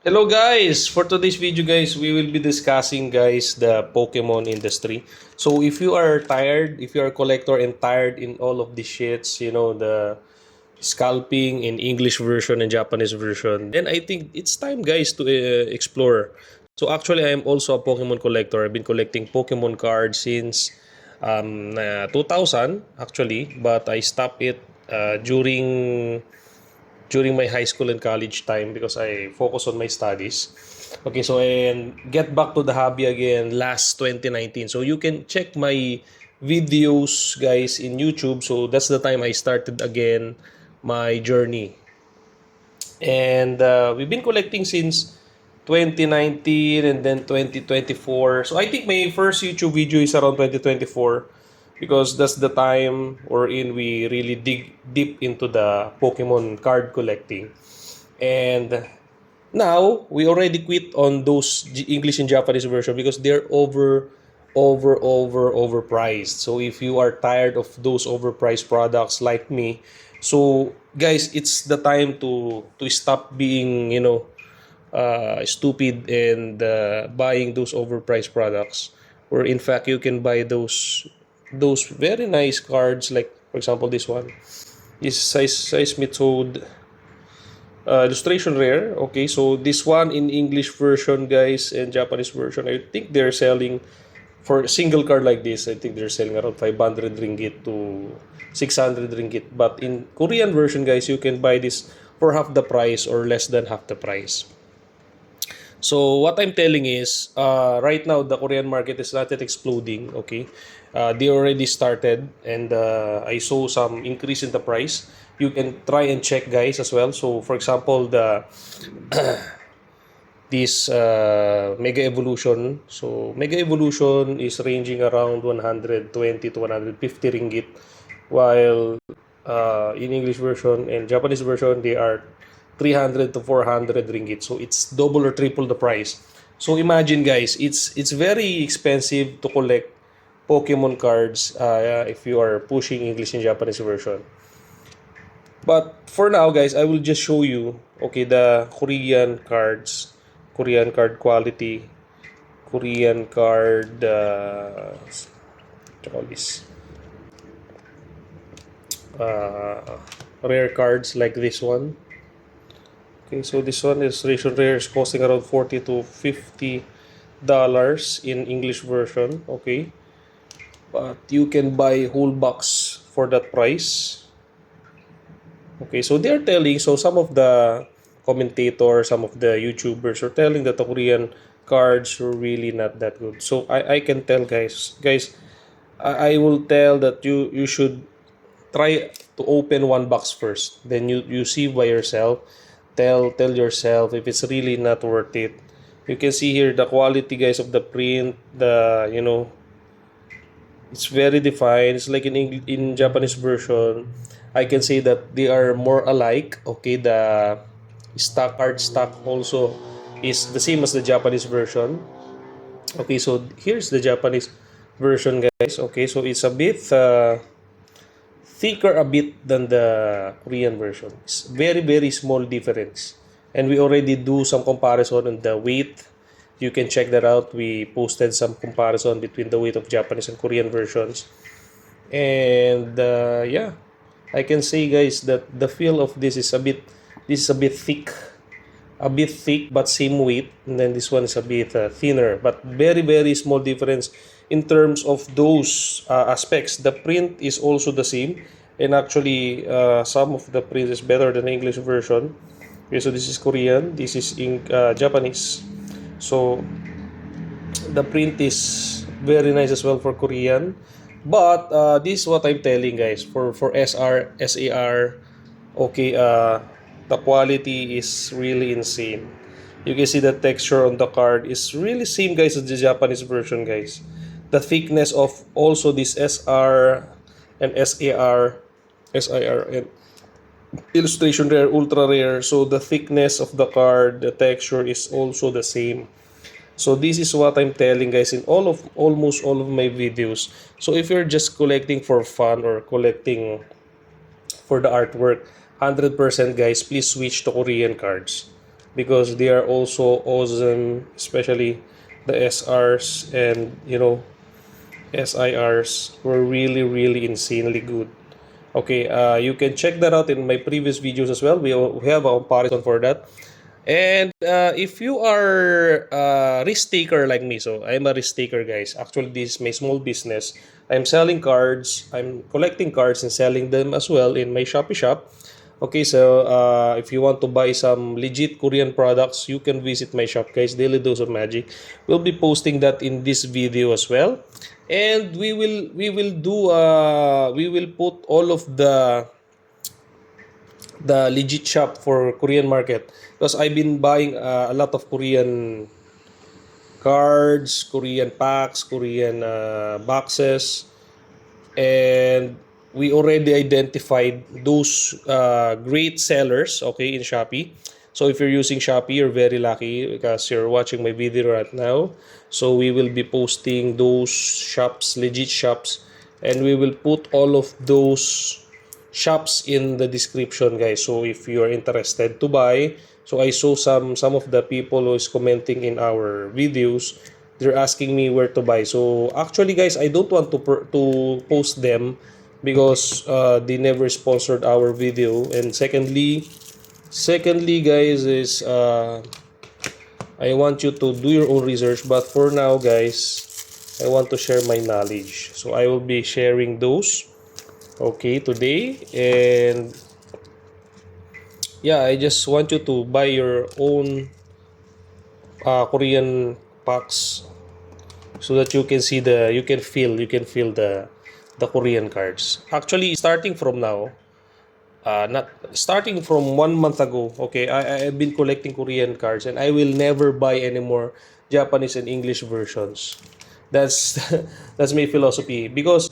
Hello guys! For today's video guys, we will be discussing guys the Pokemon industry. So if you are tired, if you are a collector and tired in all of the shits, the scalping in English version and Japanese version, then I think it's time guys to explore. So actually I am also a Pokemon collector. I've been collecting Pokemon cards since 2000 actually, but I stopped it during my high school and college time because I focus on my studies. Okay, so and get back to the hobby again last 2019. So you can check my videos guys in YouTube. So that's the time I started again my journey. And we've been collecting since 2019 and then 2024. So I think my first YouTube video is around 2024 because that's the time wherein we really dig deep into the Pokemon card collecting. And now we already quit on those English and Japanese version because they're overpriced. So if you are tired of those overpriced products like me, so guys, it's the time to stop being, stupid and buying those overpriced products. Or in fact, you can buy those very nice cards like for example this one is size method illustration rare. Okay, so this one in English version guys and Japanese version, I think they're selling for a single card like this, I think they're selling around 500 ringgit to 600 ringgit. But in Korean version guys, you can buy this for half the price or less than half the price. So what I'm telling is, right now the Korean market is not yet exploding. Okay, they already started, and I saw some increase in the price. You can try and check, guys, as well. So for example, the this Mega Evolution. So Mega Evolution is ranging around 120 to 150 ringgit, while in English version and Japanese version they are 300 to 400 ringgit. So it's double or triple the price. So imagine guys, it's very expensive to collect Pokemon cards if you are pushing English and Japanese version. But for now guys, I will just show you okay the Korean cards, Korean card quality, Korean card what you call this uh, rare cards like this one. Okay, so this one is Ration Rare is costing around 40 to 50 dollars in English version. Okay, but you can buy whole box for that price. Okay, so they're telling, so some of the commentators, some of the YouTubers are telling that the Korean cards are really not that good. So I can tell guys, I will tell that you should try to open one box first. Then you see by yourself. Tell yourself if it's really not worth it. You can see here the quality guys of the print, the it's very defined. It's like in Japanese version. I can say that they are more alike. Okay, the stock also is the same as the Japanese version. Okay, so here's the Japanese version, guys. Okay, so it's a bit thicker a bit than the Korean version. It's very small difference. And we already do some comparison on the weight. You can check that out. We posted some comparison between the weight of Japanese and Korean versions. And yeah, I can say guys that the feel of this is a bit thick but same weight, and then this one is a bit thinner but very small difference in terms of those aspects. The print is also the same, and actually some of the print is better than the English version. Okay, so this is Korean, this is in Japanese. So the print is very nice as well for Korean. But this is what I'm telling guys, for SAR, okay, the quality is really insane. You can see the texture on the card is really same guys as the Japanese version guys. The thickness of also this SR and SIR and illustration rare, ultra rare. So the thickness of the card, the texture is also the same. So this is what I'm telling guys in almost all of my videos. So if you're just collecting for fun or collecting for the artwork, 100% guys, please switch to Korean cards. because they are also awesome, especially the SRs and SIRs were really really insanely good. Okay, you can check that out in my previous videos as well. We have a comparison for that. And if you are a risk taker like me, so I'm a risk taker, guys. Actually, this is my small business. I'm selling cards. I'm collecting cards and selling them as well in my Shopee shop. Okay, so if you want to buy some legit Korean products, you can visit my shop, guys. Daily Dose of Magic. We'll be posting that in this video as well, and we will put all of the legit shop for Korean market, because I've been buying a lot of Korean cards, Korean packs, Korean boxes, and we already identified those great sellers, okay, in Shopee. So if you're using Shopee, you're very lucky because you're watching my video right now. So we will be posting those shops, legit shops, and we will put all of those shops in the description, guys. So if you are interested to buy, so I saw some of the people who is commenting in our videos, they're asking me where to buy. So actually, guys, I don't want to post them because they never sponsored our video. And secondly, guys, is I want you to do your own research. But for now, guys, I want to share my knowledge. So I will be sharing those, okay, today. And yeah, I just want you to buy your own Korean packs so that you can see you can feel the Korean cards. Actually, starting from now, not starting from 1 month ago, okay, I've been collecting Korean cards, and I will never buy anymore Japanese and English versions. That's that's my philosophy, because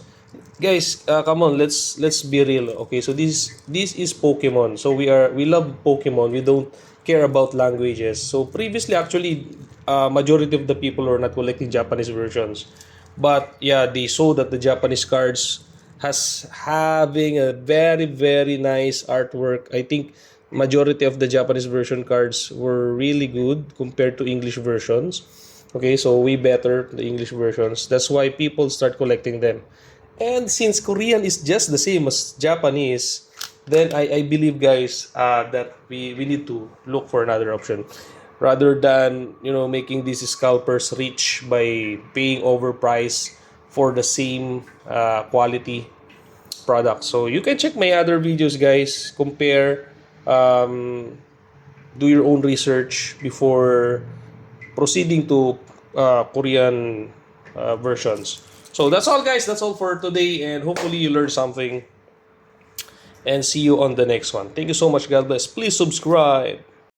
guys, come on, let's be real. Okay, so this is Pokemon. So we love Pokemon. We don't care about languages. So previously, actually, majority of the people were not collecting Japanese versions, but yeah, they saw that the Japanese cards has having a very very nice artwork. I think majority of the Japanese version cards were really good compared to English versions. Okay, so way better the English versions. That's why people start collecting them. And since Korean is just the same as Japanese, then I believe, guys, that we need to look for another option rather than making these scalpers rich by paying overprice for the same quality product. So you can check my other videos, guys. Compare, do your own research before proceeding to Korean versions. So that's all, guys. That's all for today, and hopefully you learned something. And see you on the next one. Thank you so much. God bless. Please subscribe.